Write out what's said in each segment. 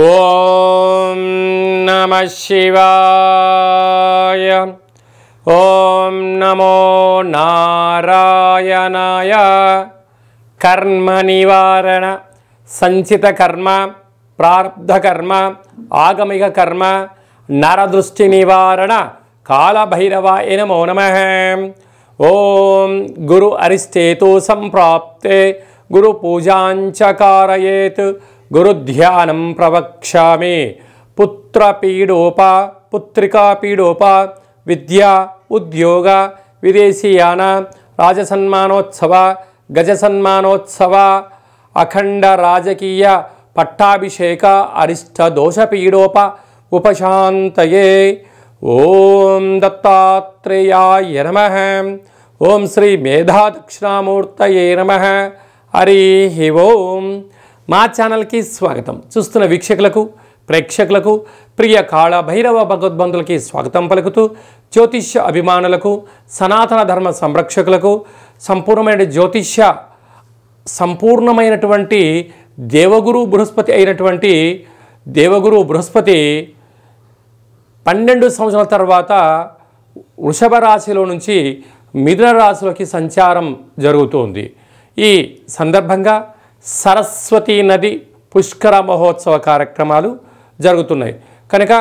ఓం నమః శివాయ. ఓం నమో నారాయణాయ. కర్మ నివారణ, సంచిత కర్మ, ప్రారబ్ధ కర్మ, ఆగమిక కర్మ, నరదృష్టి నివారణ, కాళభైరవాయ నమో నమః. ఓం గురు అరిష్టేతు సంప్రాప్తే గురు పూజాంచ కారయేత్ గురుధ్యానం ప్రవక్ష్యామి. పుత్రపీడోప పుత్రికాపీడోప విద్యా ఉద్యోగ విదేశీయాన రాజసన్మానోత్సవ గజసన్మానోత్సవ అఖండ రాజకీయ పట్టాభిషేక అరిష్ట దోషపీడోప ఉపశాంతయే. ఓం దత్తాత్రేయాయ నమః. ఓం శ్రీ మేధా దక్షిణామూర్తయే నమః. హరి ఓం. మా ఛానల్కి స్వాగతం. చూస్తున్న వీక్షకులకు, ప్రేక్షకులకు, ప్రియ కాళభైరవ భగవద్బంధులకి స్వాగతం పలుకుతూ, జ్యోతిష్య అభిమానులకు, సనాతన ధర్మ సంరక్షకులకు, సంపూర్ణమైనటువంటి దేవగురు బృహస్పతి అయినటువంటి దేవగురు బృహస్పతి 12 సంవత్సరాల తర్వాత వృషభ రాశిలో నుంచి మిథున రాశిలోకి సంచారం జరుగుతుంది. ఈ సందర్భంగా సరస్వతీ నది పుష్కర మహోత్సవ కార్యక్రమాలు జరుగుతున్నాయి కనుక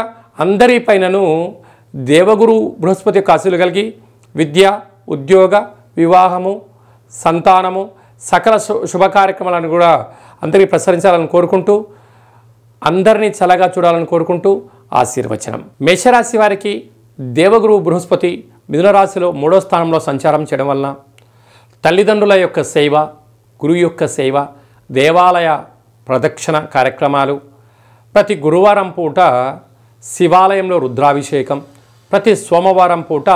అందరిపైనను దేవగురు బృహస్పతి ఆశీస్సులు కలిగి విద్య, ఉద్యోగ, వివాహము, సంతానము, సకల శుభ కార్యక్రమాలను కూడా అందరికీ ప్రసరించాలని కోరుకుంటూ, అందరినీ చల్లగా చూడాలని కోరుకుంటూ ఆశీర్వచనం. మేషరాశి వారికి దేవగురు బృహస్పతి మిథున రాశిలో 3వ స్థానంలో సంచారం చేయడం వలన తల్లిదండ్రుల యొక్క సేవ, గురువు యొక్క సేవ, దేవాలయ ప్రదక్షిణ కార్యక్రమాలు, ప్రతి గురువారం పూట శివాలయంలో రుద్రాభిషేకం, ప్రతి సోమవారం పూట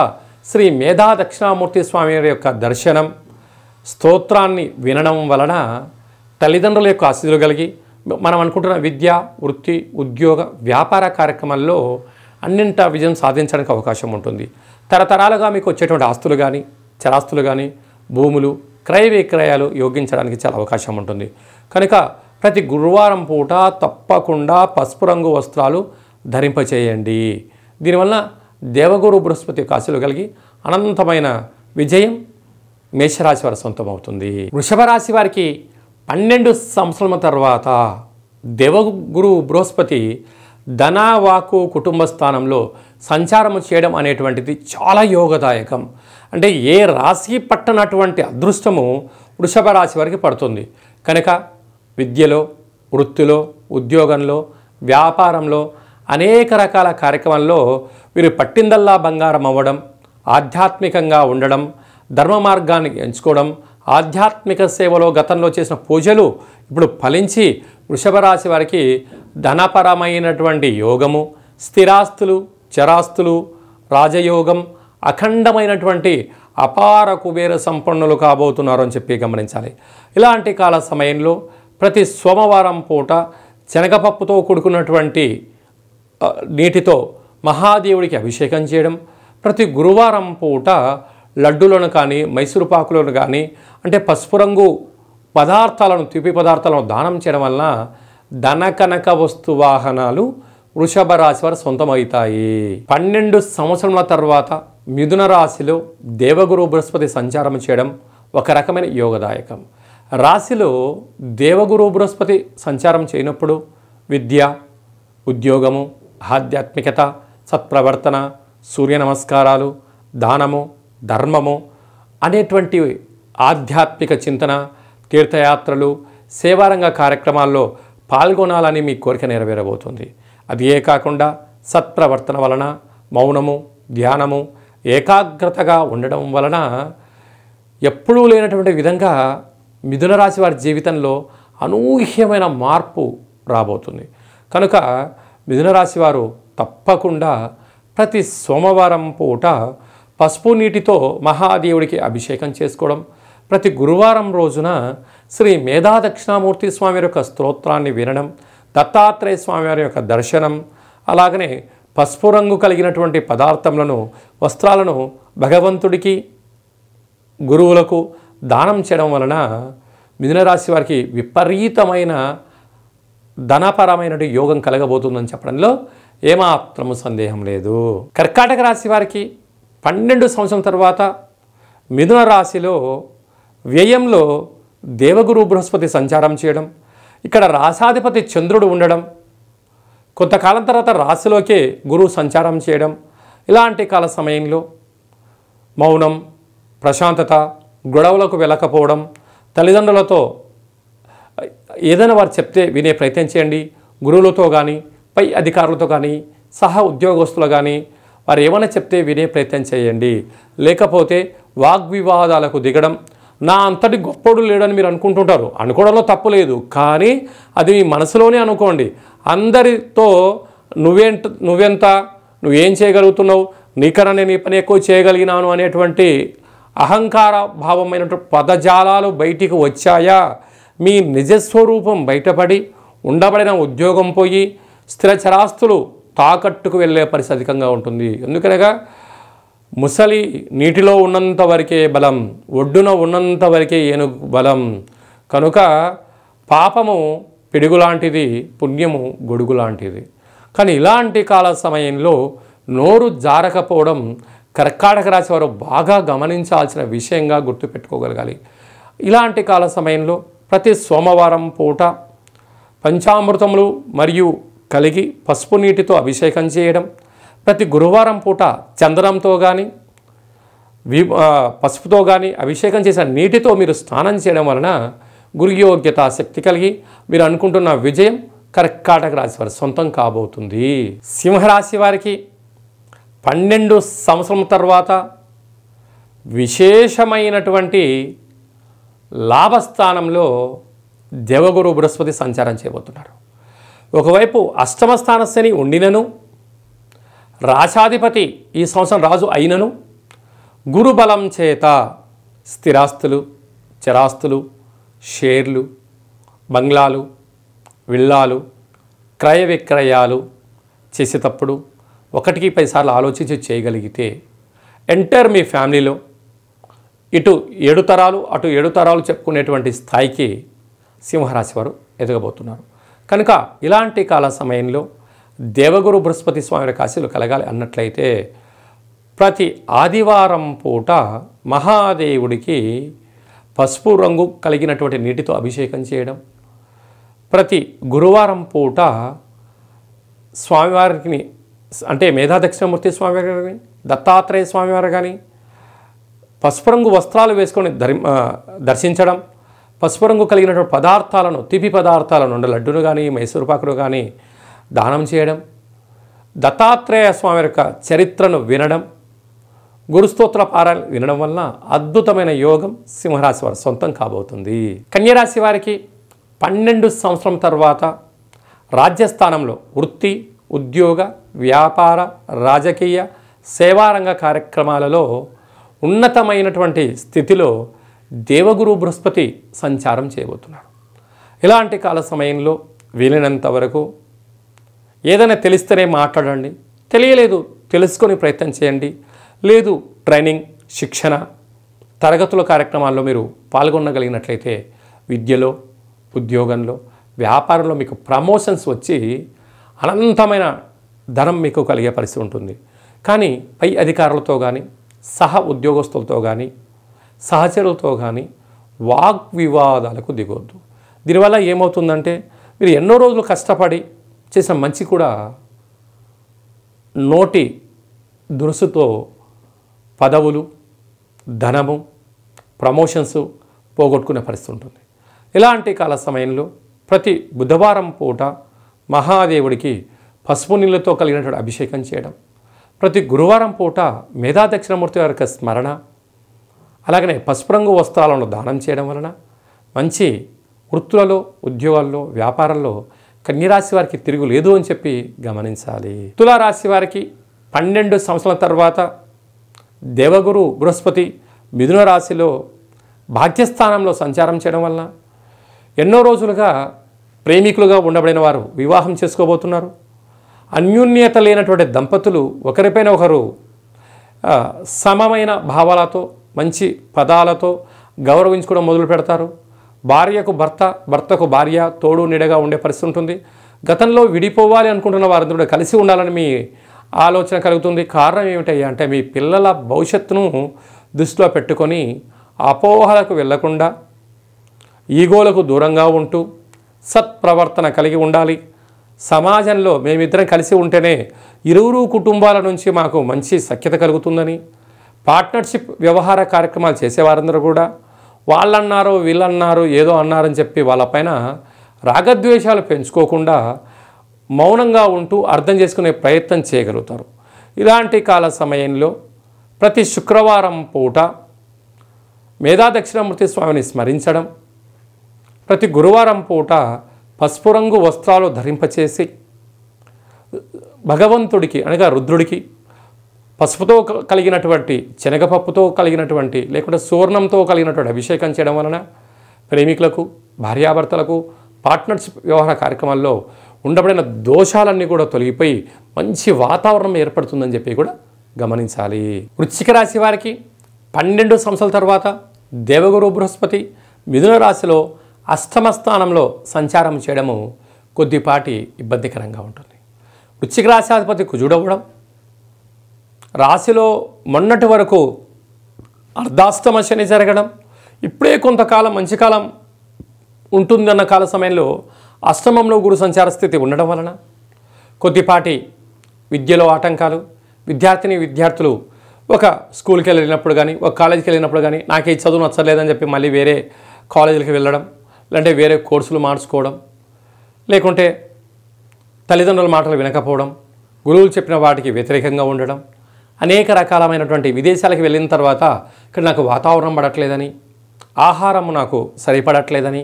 శ్రీ మేధా దక్షిణామూర్తి స్వామి యొక్క దర్శనం, స్తోత్రాన్ని వినడం వలన తల్లిదండ్రుల యొక్క ఆశీస్సులు కలిగి మనం అనుకుంటున్న విద్య, వృత్తి, ఉద్యోగ, వ్యాపార కార్యక్రమాల్లో అన్నింటా విజయం సాధించడానికి అవకాశం ఉంటుంది. తరతరాలుగా మీకు వచ్చేటువంటి ఆస్తులు కానీ, చరాస్తులు కానీ, భూములు, క్రయ విక్రయాలు యోగించడానికి చాలా అవకాశం ఉంటుంది కనుక ప్రతి గురువారం పూట తప్పకుండా పసుపు రంగు వస్త్రాలు ధరింపచేయండి. దీనివల్ల దేవగురు బృహస్పతి ఆశీస్సులు కలిగి అనంతమైన విజయం మేషరాశి వారి సొంతమవుతుంది. వృషభ రాశి వారికి 12 సంవత్సరాల తర్వాత దేవగురు బృహస్పతి ధనవాకు కుటుంబ స్థానంలో సంచారం చేయడం అనేటువంటిది చాలా యోగదాయకం. అంటే ఏ రాశి పట్టనటువంటి అదృష్టము వృషభ రాశి వారికి పడుతుంది కనుక విద్యలో, వృత్తిలో, ఉద్యోగంలో, వ్యాపారంలో అనేక రకాల కార్యక్రమాల్లో వీరు పట్టిందల్లా బంగారం అవ్వడం, ఆధ్యాత్మికంగా ఉండడం, ధర్మ మార్గాన్ని ఎంచుకోవడం, ఆధ్యాత్మిక సేవలో గతంలో చేసిన పూజలు ఇప్పుడు ఫలించి వృషభ రాశి వారికి ధనపరమైనటువంటి యోగము, స్థిరాస్తులు, చరాస్తులు, రాజయోగం, అఖండమైనటువంటి అపార కుబేర సంపన్నులు కాబోతున్నారు అని చెప్పి గమనించాలి. ఇలాంటి కాల సమయంలో ప్రతి సోమవారం పూట శనగపప్పుతో కూడుకున్నటువంటి నీటితో మహాదేవుడికి అభిషేకం చేయడం, ప్రతి గురువారం పూట లడ్డులను కానీ, మైసూరుపాకులను కానీ, అంటే పసుపు రంగు పదార్థాలను, తీపి పదార్థాలను దానం చేయడం వలన ధనకనక వస్తు వాహనాలు వృషభ రాశి వారు సొంతమవుతాయి. 12 సంవత్సరాల తర్వాత మిథున రాశిలో దేవగురు బృహస్పతి సంచారం చేయడం ఒక రకమైన యోగదాయకం. రాశిలో దేవగురు బృహస్పతి సంచారం చేయనప్పుడు విద్య, ఉద్యోగము, ఆధ్యాత్మికత, సత్ప్రవర్తన, సూర్య నమస్కారాలు, దానము, ధర్మము అనేటువంటి ఆధ్యాత్మిక చింతన, తీర్థయాత్రలు, సేవారంగ కార్యక్రమాల్లో పాల్గొనాలని మీ కోరిక నెరవేరబోతుంది. అది ఏ కాకుండా సత్ప్రవర్తన వలన, మౌనము, ధ్యానము, ఏకాగ్రతగా ఉండడం వలన ఎప్పుడూ లేనటువంటి విధంగా మిథున రాశి వారి జీవితంలో అనూహ్యమైన మార్పు రాబోతుంది కనుక మిథున రాశి వారు తప్పకుండా ప్రతి సోమవారం పూట పసుపు నీటితో మహాదేవుడికి అభిషేకం చేసుకోవడం, ప్రతి గురువారం రోజున శ్రీ మేధా దక్షిణామూర్తి స్వామి యొక్క స్తోత్రాన్ని వినడం, దత్తాత్రేయ స్వామి వారి యొక్క దర్శనం, అలాగనే పసుపు రంగు కలిగినటువంటి పదార్థములను, వస్త్రాలను భగవంతుడికి, గురువులకు దానం చేయడం వలన మిథున రాశి వారికి విపరీతమైన ధనపరమైన యోగం కలగబోతుందని చెప్పడంలో ఏమాత్రము సందేహం లేదు. కర్కాటక రాశి వారికి 12 సంవత్సరం తర్వాత మిథున రాశిలో వ్యయంలో దేవగురు బృహస్పతి సంచారం చేయడం, ఇక్కడ రాశాధిపతి చంద్రుడు ఉండడం, కొంతకాలం తర్వాత రాశిలోకే గురువు సంచారం చేయడం, ఇలాంటి కాల సమయంలో మౌనం, ప్రశాంతత, గొడవలకు వెళ్ళకపోవడం, తల్లిదండ్రులతో ఏదైనా వారు చెప్తే వినే ప్రయత్నం చేయండి. గురువులతో కానీ, పై అధికారులతో కానీ, సహా ఉద్యోగస్తులు కానీ వారు ఏమైనా చెప్తే వినే ప్రయత్నం చేయండి. లేకపోతే వాగ్వివాదాలకు దిగడం, నా అంతటి గొప్పోడు లేడని మీరు అనుకుంటుంటారు. అనుకోవడంలో తప్పు లేదు, కానీ అది మీ మనసులోనే అనుకోండి. అందరితో నువ్వెంత, నువ్వేం చేయగలుగుతున్నావు, నీకన్నా నేను ఈ పని ఎక్కువ చేయగలిగినాను అనేటువంటి అహంకార భావమైనటువంటి పదజాలాలు బయటికి వచ్చాయా, మీ నిజస్వరూపం బయటపడి ఉండబడిన ఉద్యోగం పోయి స్థిరచరాస్తులు తాకట్టుకు వెళ్ళే పరిస్థితి అధికంగా ఉంటుంది. ఎందుకనగా ముసలి నీటిలో ఉన్నంత వరకే బలం, ఒడ్డున ఉన్నంత వరకే ఏనుగు బలం. కనుక పాపము పిడుగులాంటిది, పుణ్యము గొడుగు లాంటిది. కానీ ఇలాంటి కాల సమయంలో నోరు జారకపోవడం కర్కాటక రాశి వారు బాగా గమనించాల్సిన విషయంగా గుర్తుపెట్టుకోగలగాలి. ఇలాంటి కాల సమయంలో ప్రతి సోమవారం పూట పంచామృతములు మరియు కలిగి పసుపు నీటితో అభిషేకం చేయడం, ప్రతి గురువారం పూట చందనంతో కానీ పసుపుతో కానీ అభిషేకం చేసిన నీటితో మీరు స్నానం చేయడం వలన గురుయోగ్యత శక్తి కలిగి మీరు అనుకుంటున్న విజయం కర్కాటక రాశి వారి సొంతం కాబోతుంది. సింహరాశి వారికి 12 సంవత్సరం తర్వాత విశేషమైనటువంటి లాభస్థానంలో దేవగురు బృహస్పతి సంచారం చేయబోతున్నారు. ఒకవైపు అష్టమ స్థాన శని ఉండినను, రాశాధిపతి ఈ సంవత్సరం రాజు అయినను, గురుబలం చేత స్థిరాస్తులు, చరాస్తులు, షేర్లు, బంగ్లాలు, విల్లాలు, క్రయ విక్రయాలు చేసేటప్పుడు 1కి 10 సార్లు ఆలోచించి చేయగలిగితే ఎంటర్ మీ ఫ్యామిలీలో ఇటు 7 తరాలు అటు 7 తరాలు చెప్పుకునేటువంటి స్థాయికి సింహరాశి వారు ఎదగబోతున్నారు. కనుక ఇలాంటి కాల సమయంలో దేవగురు బృహస్పతి స్వామి కాశీలు కలగాలి అన్నట్లయితే ప్రతి ఆదివారం పూట మహాదేవుడికి పసుపు రంగు కలిగినటువంటి నీటితో అభిషేకం చేయడం, ప్రతి గురువారం పూట స్వామివారికి అంటే మేధా దక్షిణమూర్తి స్వామివారి కానీ, దత్తాత్రేయ స్వామివారు కానీ పసుపు రంగు వస్త్రాలు వేసుకొని దర్శించడం, పసుపు రంగు కలిగినటువంటి పదార్థాలను, తీపి పదార్థాలను అంటే లడ్డును కానీ మైసూరుపాకును కానీ దానం చేయడం, దత్తాత్రేయ స్వామి యొక్క చరిత్రను వినడం, గురుస్తోత్ర పారాయణ వినడం వలన అద్భుతమైన యోగం సింహరాశి వారి సొంతం కాబోతుంది. కన్యరాశి వారికి 12 సంవత్సరం తర్వాత రాజ్యస్థానంలో వృత్తి, ఉద్యోగ, వ్యాపార, రాజకీయ, సేవారంగ కార్యక్రమాలలో ఉన్నతమైనటువంటి స్థితిలో దేవగురు బృహస్పతి సంచారం చేయబోతున్నారు. ఇలాంటి కాల సమయంలో వీలైనంత వరకు ఏదైనా తెలిస్తేనే మాట్లాడండి, తెలియలేదు తెలుసుకొని ప్రయత్నం చేయండి. లేదు ట్రైనింగ్, శిక్షణ, తరగతుల కార్యక్రమాల్లో మీరు పాల్గొనగలిగినట్లయితే విద్యలో, ఉద్యోగంలో, వ్యాపారంలో మీకు ప్రమోషన్స్ వచ్చి అనంతమైన ధనం మీకు కలిగే పరిస్థితి ఉంటుంది. కానీ పై అధికారులతో కానీ, సహ ఉద్యోగస్తులతో కానీ, సహచరులతో కానీ వాగ్వివాదాలకు దిగొద్దు. దీనివల్ల ఏమవుతుందంటే మీరు ఎన్నో రోజులు కష్టపడి చేసిన మంచి కూడా నోటి దురుసుతో పదవులు, ధనము, ప్రమోషన్స్ పోగొట్టుకునే పరిస్థితి ఉంటుంది. ఇలాంటి కాల సమయంలో ప్రతి బుధవారం పూట మహాదేవుడికి పసుపు నీళ్ళతో కలిగినటువంటి అభిషేకం చేయడం, ప్రతి గురువారం పూట మేధా దక్షిణమూర్తి వారి యొక్క స్మరణ, అలాగనే పసుపు రంగు వస్త్రాలను దానం చేయడం వలన మంచి వృత్తులలో, ఉద్యోగాల్లో, వ్యాపారంలో కన్యరాశి వారికి తిరుగు లేదు అని చెప్పి గమనించాలి. తులారాశి వారికి 12 సంవత్సరాల తర్వాత దేవగురు బృహస్పతి మిథున రాశిలో భాగ్యస్థానంలో సంచారం చేయడం వలన ఎన్నో రోజులుగా ప్రేమికులుగా ఉండబడిన వారు వివాహం చేసుకోబోతున్నారు. అన్యోన్యత లేనటువంటి దంపతులు ఒకరిపైన ఒకరు సమమైన భావాలతో, మంచి పదాలతో గౌరవించుకోవడం మొదలు పెడతారు. భార్యకు భర్త, భర్తకు భార్య తోడు నీడగా ఉండే పరిస్థితి ఉంటుంది. గతంలో విడిపోవాలి అనుకుంటున్న వారందరూ కలిసి ఉండాలని మీ ఆలోచన కలుగుతుంది. కారణం ఏమిటయ్యా అంటే మీ పిల్లల భవిష్యత్తును దృష్టిలో పెట్టుకొని అపోహలకు వెళ్లకుండా ఈగోలకు దూరంగా ఉంటూ సత్ప్రవర్తన కలిగి ఉండాలి. సమాజంలో మేమిద్దరం కలిసి ఉంటేనే ఇరువురు కుటుంబాల నుంచి మాకు మంచి సఖ్యత కలుగుతుందని, పార్ట్నర్షిప్ వ్యవహార కార్యక్రమాలు చేసేవారందరూ కూడా వాళ్ళన్నారు వీళ్ళన్నారు ఏదో అన్నారని చెప్పి వాళ్ళపైన రాగద్వేషాలు పెంచుకోకుండా మౌనంగా ఉంటూ అర్థం చేసుకునే ప్రయత్నం చేయగలుగుతారు. ఇలాంటి కాల సమయంలో ప్రతి శుక్రవారం పూట మేధా దక్షిణామూర్తి స్వామిని స్మరించడం, ప్రతి గురువారం పూట పసుపు రంగు వస్త్రాలు ధరింపచేసి భగవంతుడికి అనగా రుద్రుడికి పసుపుతో కలిగినటువంటి శనగపప్పుతో కలిగినటువంటి లేకుంటే సువర్ణంతో కలిగినటువంటి అభిషేకం చేయడం వలన ప్రేమికులకు, భార్యాభర్తలకు, పార్ట్నర్షిప్ వ్యవహార కార్యక్రమాల్లో ఉండబడిన దోషాలన్నీ కూడా తొలగిపోయి మంచి వాతావరణం ఏర్పడుతుందని చెప్పి కూడా గమనించాలి. వృశ్చిక రాశి వారికి 12 సంవత్సరాల తర్వాత దేవగురు బృహస్పతి మిథున రాశిలో అష్టమ స్థానంలో సంచారం చేయడము కొద్దిపాటి ఇబ్బందికరంగా ఉంటుంది. వృశ్చిక రాశాధిపతి కుజుడవ్వడం, రాశిలో మొన్నటి వరకు అర్ధాష్టమ శని జరగడం, ఇప్పుడే కొంతకాలం మంచి కాలం ఉంటుందన్న కాల సమయంలో అష్టమంలో గురు సంచార స్థితి ఉండడం వలన కొద్దిపాటి విద్యలో ఆటంకాలు, విద్యార్థులు ఒక స్కూల్కి వెళ్ళినప్పుడు కానీ ఒక కాలేజీకి వెళ్ళినప్పుడు కానీ నాకు ఈ చదువు నచ్చలేదని చెప్పి మళ్ళీ వేరే కాలేజీలకు వెళ్ళడం, లేదంటే వేరే కోర్సులు మార్చుకోవడం, లేకుంటే తల్లిదండ్రుల మాటలు వినకపోవడం, గురువులు చెప్పిన వాటికి వ్యతిరేకంగా ఉండడం, అనేక రకాలమైనటువంటి విదేశాలకు వెళ్ళిన తర్వాత ఇక్కడ నాకు వాతావరణం పడట్లేదని, ఆహారం నాకు సరిపడట్లేదని,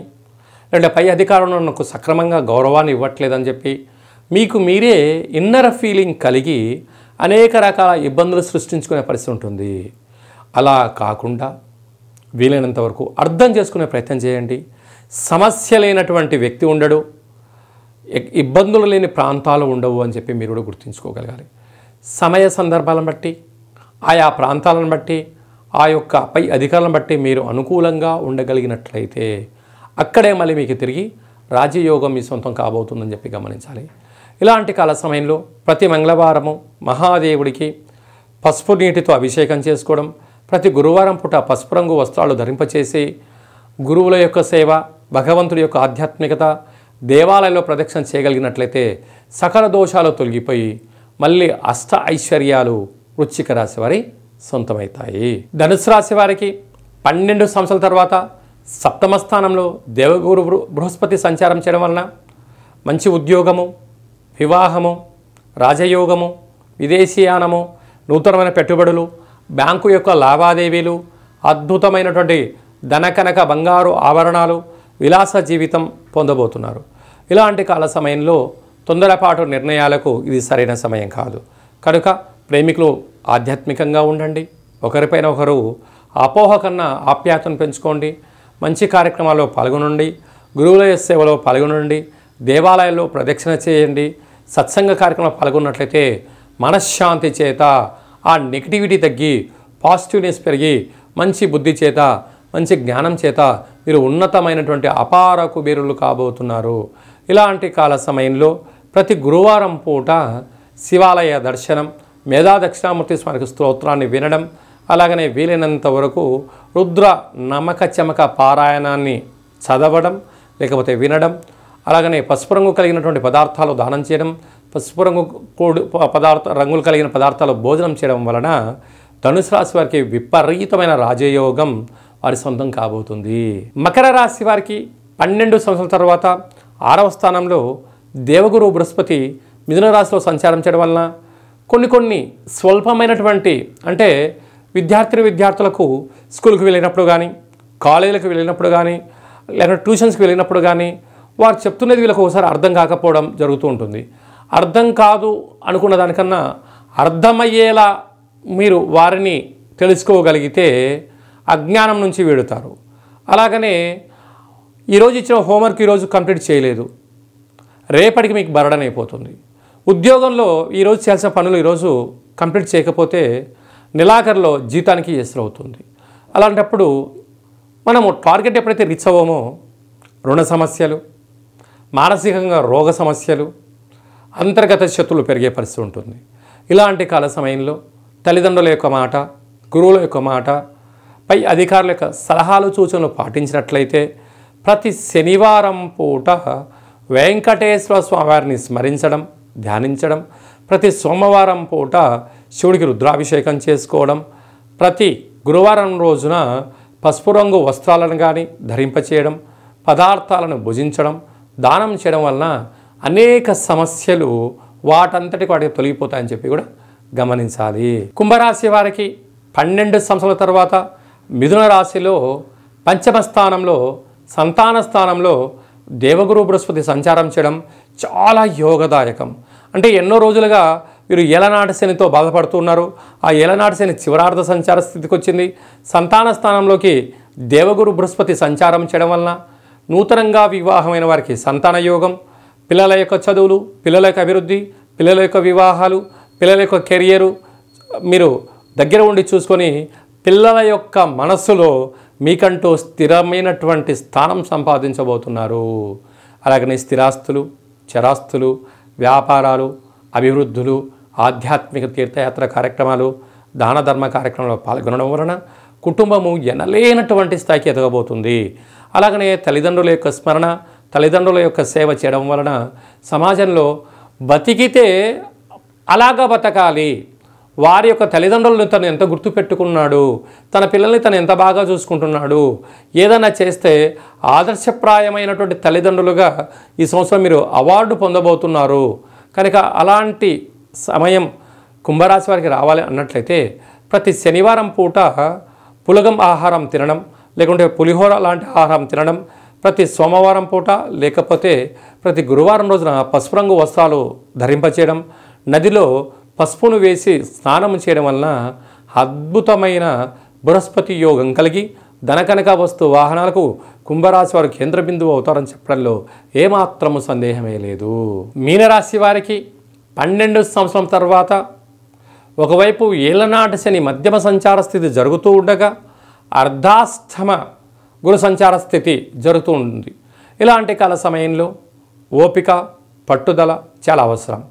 లేదంటే పై అధికారంలో నాకు సక్రమంగా గౌరవాన్ని ఇవ్వట్లేదని చెప్పి మీకు మీరే ఇన్నర్ ఫీలింగ్ కలిగి అనేక రకాల ఇబ్బందులు సృష్టించుకునే పరిస్థితి ఉంటుంది. అలా కాకుండా వీలైనంత వరకు అర్థం చేసుకునే ప్రయత్నం చేయండి. సమస్య లేనటువంటి వ్యక్తి ఉండడు, ఇబ్బందులు లేని ప్రాంతాలు ఉండవు అని చెప్పి మీరు కూడా గుర్తుంచుకోగలగాలి. సమయ సందర్భాలను బట్టి, ఆయా ప్రాంతాలను బట్టి, ఆ యొక్క పై అధికారులను బట్టి మీరు అనుకూలంగా ఉండగలిగినట్లయితే అక్కడే మళ్ళీ మీకు తిరిగి రాజయోగం మీ సొంతం కాబోతుందని చెప్పి గమనించాలి. ఇలాంటి కాల సమయంలో ప్రతి మంగళవారము మహాదేవుడికి పసుపు నీటితో అభిషేకం చేసుకోవడం, ప్రతి గురువారం పూట పసుపు రంగు వస్త్రాలు ధరింపచేసి గురువుల యొక్క సేవ, భగవంతుడి యొక్క ఆధ్యాత్మికత, దేవాలయంలో ప్రదక్షిణ చేయగలిగినట్లయితే సకల దోషాలు తొలగిపోయి మళ్ళీ అష్ట ఐశ్వర్యాలు వృశ్చిక రాశి వారి సొంతమవుతాయి. ధనుసు రాశి వారికి 12 సంవత్సరాల తర్వాత సప్తమ స్థానంలో దేవగురు బృహస్పతి సంచారం చేయడం వలన మంచి ఉద్యోగము, వివాహము, రాజయోగము, విదేశీయానము, నూతనమైన పెట్టుబడులు, బ్యాంకు యొక్క లావాదేవీలు, అద్భుతమైనటువంటి ధనకనక బంగారు ఆభరణాలు, విలాస జీవితం పొందబోతున్నారు. ఇలాంటి కాల సమయంలో తొందరపాటు నిర్ణయాలకు ఇది సరైన సమయం కాదు. కనుక ప్రేమికులు ఆధ్యాత్మికంగా ఉండండి, ఒకరిపైన ఒకరు అపోహ కన్నా ఆప్యాయతను పెంచుకోండి, మంచి కార్యక్రమాల్లో పాల్గొనండి, గురువుల సేవలో పాల్గొనండి, దేవాలయాల్లో ప్రదక్షిణ చేయండి, సత్సంగ కార్యక్రమంలో పాల్గొన్నట్లయితే మనశ్శాంతి చేత ఆ నెగిటివిటీ తగ్గి పాజిటివ్నెస్ పెరిగి మంచి బుద్ధి చేత, మంచి జ్ఞానం చేత మీరు ఉన్నతమైనటువంటి అపార కుబేరులు కాబోతున్నారు. ఇలాంటి కాల సమయంలో ప్రతి గురువారం పూట శివాలయ దర్శనం, మేధా దక్షిణామూర్తి స్వామికి స్తోత్రాన్ని వినడం, అలాగనే వీలైనంత వరకు రుద్ర నమక చమక పారాయణాన్ని చదవడం లేకపోతే వినడం, అలాగనే పసుపు రంగు కలిగినటువంటి పదార్థాలు దానం చేయడం, పసుపు రంగు రంగులు కలిగిన పదార్థాలు భోజనం చేయడం వలన ధనుసు రాశి వారికి విపరీతమైన రాజయోగం వారి సొంతం కాబోతుంది. మకర రాశి వారికి 12 సంవత్సరాల తర్వాత 6వ స్థానంలో దేవగురు బృహస్పతి మిథున రాశిలో సంచారం చేయడం వలన కొన్ని స్వల్పమైనటువంటి అంటే విద్యార్థులకు స్కూల్కి వెళ్ళినప్పుడు కానీ, కాలేజీలకు వెళ్ళినప్పుడు కానీ, లేకపోతే ట్యూషన్స్కి వెళ్ళినప్పుడు కానీ వారు చెప్తున్నది వీళ్ళకి ఒకసారి అర్థం కాకపోవడం జరుగుతూ ఉంటుంది. అర్థం కాదు అనుకున్న దానికన్నా అర్థమయ్యేలా మీరు వారిని తెలుసుకోగలిగితే అజ్ఞానం నుంచి వీడుతారు. అలాగనే ఈరోజు ఇచ్చిన హోంవర్క్ ఈరోజు కంప్లీట్ చేయలేదు, రేపటికి మీకు బర్డన్ అయిపోతుంది. ఉద్యోగంలో ఈరోజు చేయాల్సిన పనులు ఈరోజు కంప్లీట్ చేయకపోతే నెలాఖరులో జీతానికి ఎసరవుతుంది. అలాంటప్పుడు మనము టార్గెట్ ఎప్పుడైతే రీచ్ అవ్వమో రుణ సమస్యలు, మానసికంగా రోగ సమస్యలు, అంతర్గత శత్రువులు పెరిగే పరిస్థితి ఉంటుంది. ఇలాంటి కాల సమయంలో తల్లిదండ్రుల యొక్క మాట, గురువుల యొక్క మాట, పై అధికారుల యొక్క సలహాలు సూచనలు పాటించినట్లయితే ప్రతి శనివారం పూట వెంకటేశ్వర స్వామివారిని స్మరించడం, ధ్యానించడం, ప్రతి సోమవారం పూట శివుడికి రుద్రాభిషేకం చేసుకోవడం, ప్రతి గురువారం రోజున పసుపు రంగు వస్త్రాలను కానీ ధరింపచేయడం, పదార్థాలను భుజించడం, దానం చేయడం వలన అనేక సమస్యలు వాటంతటికి వాటికి తొలగిపోతాయని చెప్పి కూడా గమనించాలి. కుంభరాశి వారికి 12 సంవత్సరాల తర్వాత మిథున రాశిలో పంచమ స్థానంలో సంతాన స్థానంలో దేవగురు బృహస్పతి సంచారం చేయడం చాలా యోగదాయకం. అంటే ఎన్నో రోజులుగా వీరు ఏలనాటి శనితో బాధపడుతున్నారు. ఆ ఏలనాటి శని చివరార్ధ సంచార స్థితికి వచ్చింది. సంతాన స్థానంలోకి దేవగురు బృహస్పతి సంచారం చేయడం వలన నూతనంగా వివాహమైన వారికి సంతాన యోగం, పిల్లల యొక్క చదువులు, పిల్లల యొక్క అభివృద్ధి, పిల్లల యొక్క వివాహాలు, పిల్లల యొక్క కెరియరు మీరు దగ్గర ఉండి చూసుకొని పిల్లల యొక్క మనస్సులో మీకంటూ స్థిరమైనటువంటి స్థానం సంపాదించబోతున్నారు. అలాగనే స్థిరాస్తులు, చరాస్తులు, వ్యాపారాలు, అభివృద్ధులు, ఆధ్యాత్మిక తీర్థయాత్ర కార్యక్రమాలు, దాన ధర్మ కార్యక్రమాల్లో పాల్గొనడం వలన కుటుంబము ఎనలేనటువంటి స్థాయికి ఎదగబోతుంది. అలాగనే తల్లిదండ్రుల యొక్క స్మరణ, తల్లిదండ్రుల యొక్క సేవ చేయడం వలన సమాజంలో బతికితే అలాగా బతకాలి, వారి యొక్క తల్లిదండ్రులను తను ఎంత గుర్తుపెట్టుకున్నాడు, తన పిల్లల్ని తను ఎంత బాగా చూసుకుంటున్నాడు, ఏదైనా చేస్తే ఆదర్శప్రాయమైనటువంటి తల్లిదండ్రులుగా ఈ సంవత్సరం మీరు అవార్డు పొందబోతున్నారు. కనుక అలాంటి సమయం కుంభరాశి వారికి రావాలి అన్నట్లయితే ప్రతి శనివారం పూట పులగం ఆహారం తినడం, లేకుంటే పులిహోర లాంటి ఆహారం తినడం, ప్రతి సోమవారం పూట లేకపోతే ప్రతి గురువారం రోజున పసుపు రంగు వస్త్రాలు ధరింపచేయడం, నదిలో పసుపును వేసి స్నానం చేయడం వలన అద్భుతమైన బృహస్పతి యోగం కలిగి ధనకనక వస్తు వాహనాలకు కుంభరాశి వారు కేంద్ర బిందువు అవుతారని చెప్పడంలో ఏమాత్రము సందేహమే లేదు. మీనరాశి వారికి 12 సంవత్సరం తర్వాత ఒకవైపు ఏళ్లనాటి శని మధ్యమ సంచార స్థితి జరుగుతూ ఉండగా అర్ధాష్టమ గురు సంచార స్థితి జరుగుతూ ఉంది. ఇలాంటి కాల సమయంలో ఓపిక, పట్టుదల చాలా అవసరం.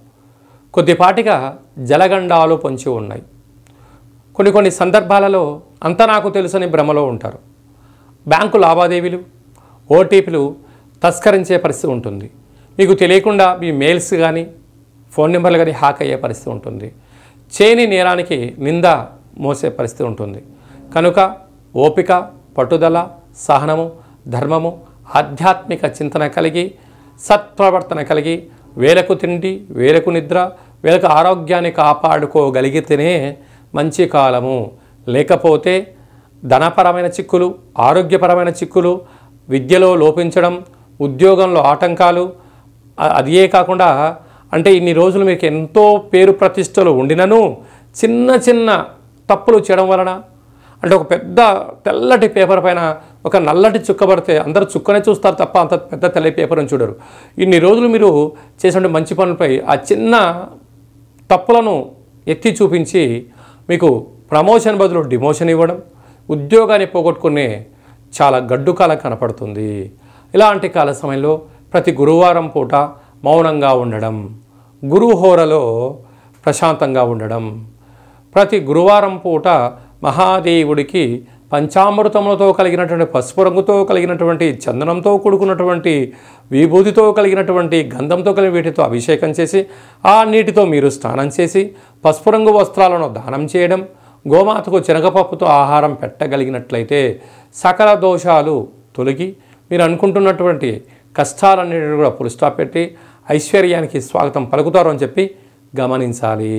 కొద్దిపాటిగా జలగండాలు పొంచి ఉన్నాయి. కొన్ని సందర్భాలలో అంతా నాకు తెలుసని భ్రమలో ఉంటారు. బ్యాంకు లావాదేవీలు, ఓటీపీలు తస్కరించే పరిస్థితి ఉంటుంది. మీకు తెలియకుండా మీ మెయిల్స్ కానీ ఫోన్ నెంబర్లు కానీ హ్యాక్ అయ్యే పరిస్థితి ఉంటుంది. చేయని నేరానికి నింద మోసే పరిస్థితి ఉంటుంది. కనుక ఓపిక, పట్టుదల, సహనము, ధర్మము, ఆధ్యాత్మిక చింతన కలిగి సత్ప్రవర్తన కలిగి వేలకు తిండి, వేలకు నిద్ర, వేలకు ఆరోగ్యాన్ని కాపాడుకోగలిగితేనే మంచి కాలము. లేకపోతే ధనపరమైన చిక్కులు, ఆరోగ్యపరమైన చిక్కులు, విద్యలో లోపించడం, ఉద్యోగంలో ఆటంకాలు, అదే కాకుండా అంటే ఇన్ని రోజులు మీకు ఎంతో పేరు ప్రతిష్టలు ఉండినను చిన్న చిన్న తప్పులు చేయడం వలన, అంటే ఒక పెద్ద తెల్లటి పేపర్ పైన ఒక నల్లటి చుక్క పడితే అందరూ చుక్కనే చూస్తారు తప్ప అంత పెద్ద తెల్ల పేపర్ని చూడరు. ఇన్ని రోజులు మీరు చేసిన మంచి పనులపై ఆ చిన్న తప్పులను ఎత్తి చూపించి మీకు ప్రమోషన్ బదులు డిమోషన్ ఇవ్వడం, ఉద్యోగాన్ని పోగొట్టుకునే చాలా గడ్డు కాలం కనపడుతుంది. ఇలాంటి కాల సమయంలో ప్రతి గురువారం పూట మౌనంగా ఉండడం, గురుహోరలో ప్రశాంతంగా ఉండడం, ప్రతి గురువారం పూట మహాదేవుడికి పంచామృతములతో కలిగినటువంటి పసుపు రంగుతో కలిగినటువంటి చందనంతో కూడుకున్నటువంటి విభూతితో కలిగినటువంటి గంధంతో కలిగిన వీటితో అభిషేకం చేసి ఆ నీటితో మీరు స్నానం చేసి పసుపు రంగు వస్త్రాలను దానం చేయడం, గోమాతకు శనగపప్పుతో ఆహారం పెట్టగలిగినట్లయితే సకల దోషాలు తొలగి మీరు అనుకుంటున్నటువంటి కష్టాలన్నిటిని కూడా పులి స్టాప్ పెట్టి ఐశ్వర్యానికి స్వాగతం పలుకుతారు అని చెప్పి గమనించాలి.